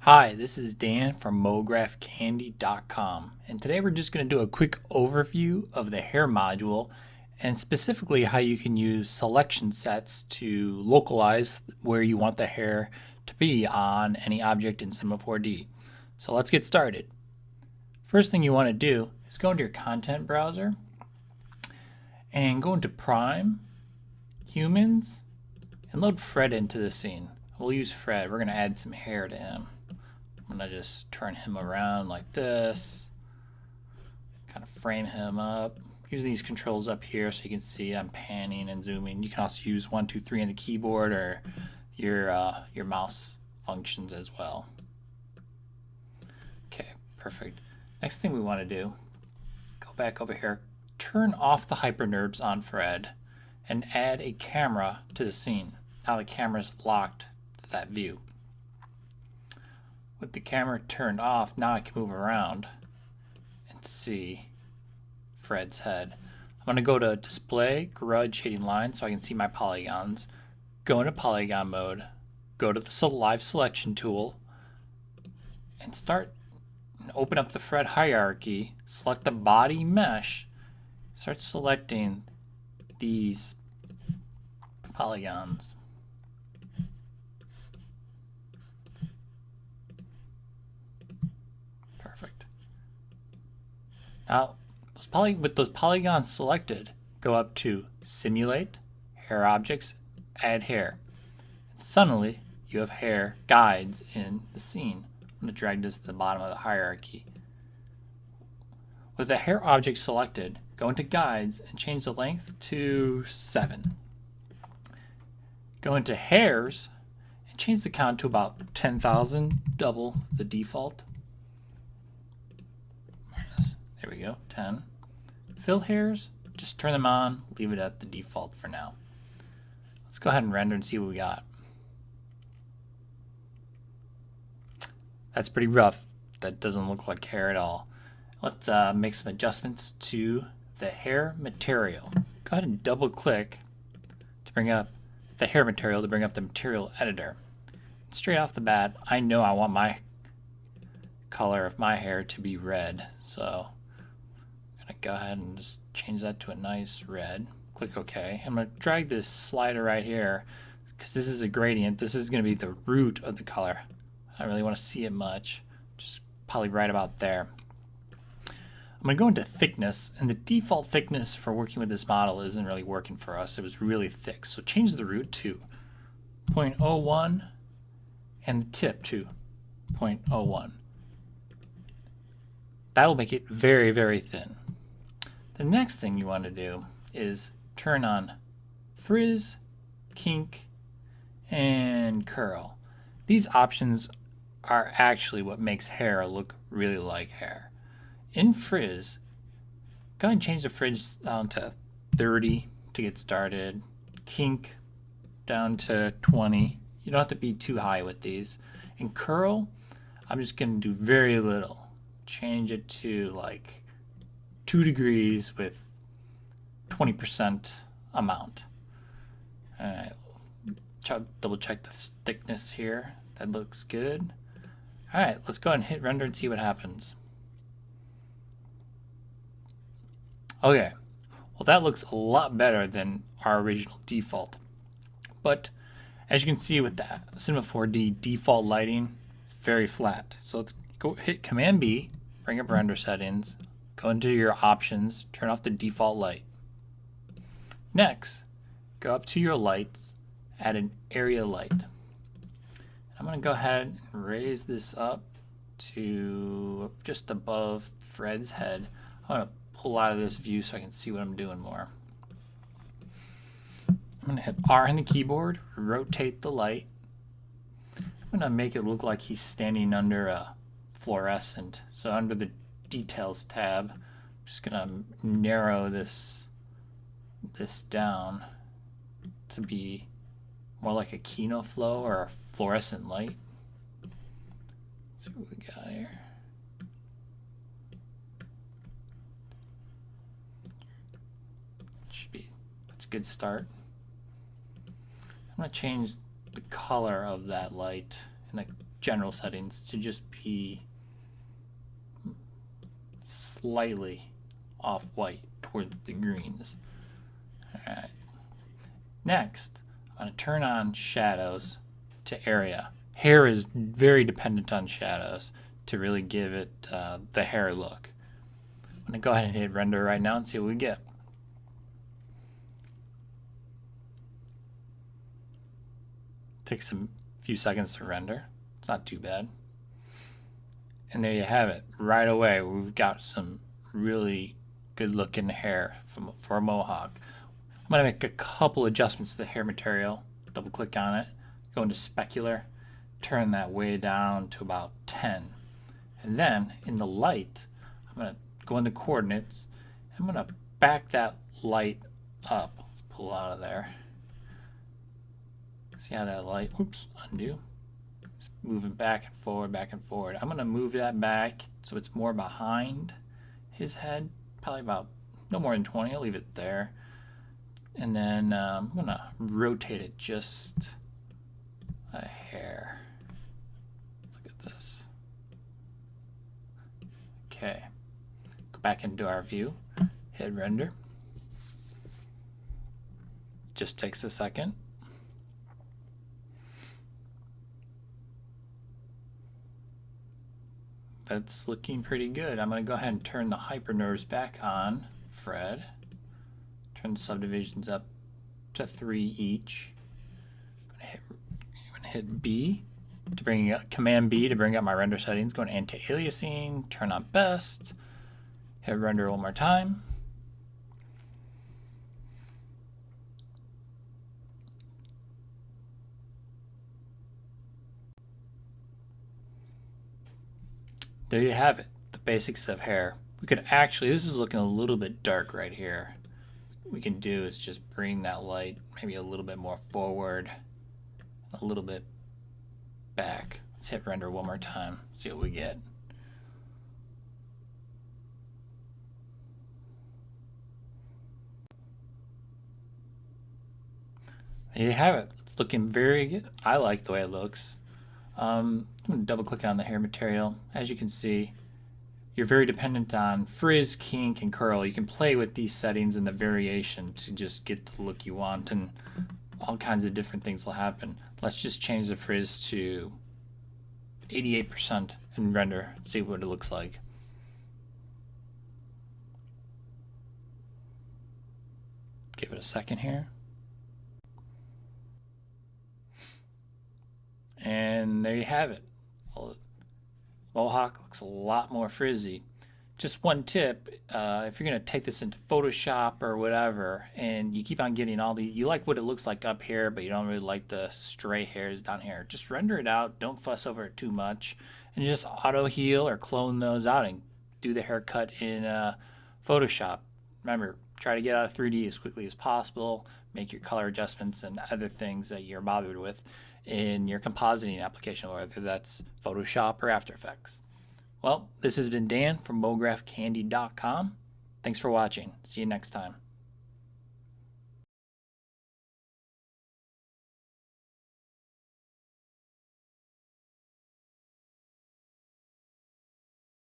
Hi, this is Dan from MographCandy.com, and today we're just going to do a quick overview of the hair module and specifically how you can use selection sets to localize where you want the hair to be on any object in Cinema 4D. So let's get started. First thing you want to do is go into your content browser and go into Prime, Humans, and load Fred into the scene. We'll use Fred. We're going to add some hair to him. I'm going to just turn him around like this, kind of frame him up. Using these controls up here so you can see I'm panning and zooming. You can also use 1, 2, 3 on the keyboard or your mouse functions as well. Okay, perfect. Next thing we want to do, go back over here, turn off the hyperNerbs on Fred, and add a camera to the scene. Now the camera's locked to that view. With the camera turned off, now I can move around and see Fred's head. I'm going to go to Display, Grudge, Shading Line so I can see my polygons. Go into polygon mode, go to the Live Selection tool, and open up the Fred hierarchy, select the body mesh, start selecting these polygons. Perfect. Now, with those polygons selected, go up to Simulate, Hair Objects, Add Hair. And suddenly, you have hair guides in the scene. I'm going to drag this to the bottom of the hierarchy. With the hair object selected, go into Guides and change the length to 7. Go into Hairs and change the count to about 10,000, double the default. There we go, 10. Fill hairs, just turn them on, leave it at the default for now. Let's go ahead and render and see what we got. That's pretty rough. That doesn't look like hair at all. Let's make some adjustments to the hair material. Go ahead and double click to bring up the hair material to bring up the material editor. Straight off the bat, I know I want my color of my hair to be red, so I'm going to go ahead and just change that to a nice red. Click OK. I'm going to drag this slider right here because this is a gradient. This is going to be the root of the color. I don't really want to see it much, just probably right about there. I'm going to go into thickness, and the default thickness for working with this model isn't really working for us. It was really thick, so change the root to 0.01 and the tip to 0.01. That'll make it very, very thin. The next thing you want to do is turn on frizz, kink, and curl. These options are actually what makes hair look really like hair. In frizz, go ahead and change the frizz down to 30 to get started. Kink down to 20. You don't have to be too high with these. In curl, I'm just going to do very little. Change it to like 2 degrees with 20% amount. Alright, double check the thickness here. That looks good. Alright, let's go ahead and hit render and see what happens. Okay, well that looks a lot better than our original default. But as you can see with the Cinema 4D default lighting, it's very flat. So let's go hit Command B, bring up render settings, go into your options, turn off the default light. Next, go up to your lights, add an area light. I'm going to go ahead and raise this up to just above Fred's head. I'm going to pull out of this view so I can see what I'm doing more. I'm going to hit R on the keyboard, rotate the light. I'm going to make it look like he's standing under a fluorescent. So under the Details tab, I'm just going to narrow this down to be more like a Kino flow or a fluorescent light. Let's see what we got here. That's a good start. I'm going to change the color of that light and general settings to just be slightly off-white towards the greens. Alright. Next, I'm going to turn on shadows to area. Hair is very dependent on shadows to really give it the hair look. I'm going to go ahead and hit render right now and see what we get. Takes a few seconds to render. It's not too bad. And there you have it. Right away, we've got some really good looking hair for a mohawk. I'm going to make a couple adjustments to the hair material. Double click on it, go into specular, turn that way down to about 10. And then in the light, I'm going to go into coordinates. I'm going to back that light up. Let's pull out of there. See how that light, oops, undo. It's moving back and forward, back and forward. I'm going to move that back so it's more behind his head, probably about no more than 20. I'll leave it there. And then I'm going to rotate it just a hair. Let's look at this. Okay. Go back into our view, hit render. Just takes a second. That's looking pretty good. I'm going to go ahead and turn the hypernerves back on, Fred. Turn the subdivisions up to 3 each. I'm going to hit B to bring up, Command B to bring up my render settings. Go to anti-aliasing, turn on best, hit render one more time. There you have it, the basics of hair. We could actually, this is looking a little bit dark right here. What we can do is just bring that light maybe a little bit more forward, a little bit back. Let's hit render one more time, see what we get. There you have it. It's looking very good. I like the way it looks. I'm going to double click on the hair material. As you can see, you're very dependent on frizz, kink, and curl. You can play with these settings and the variation to just get the look you want, and all kinds of different things will happen. Let's just change the frizz to 88% and render, see what it looks like. Give it a second here. And there you have it. Mohawk looks a lot more frizzy. Just one tip, if you're going to take this into Photoshop or whatever, and you keep on getting all the, you like what it looks like up here, but you don't really like the stray hairs down here, just render it out, don't fuss over it too much, and just auto heal or clone those out and do the haircut in Photoshop. Remember, try to get out of 3D as quickly as possible, make your color adjustments and other things that you're bothered with in your compositing application, whether that's Photoshop or After Effects. Well, this has been Dan from MoGraphCandy.com. Thanks for watching. See you next time.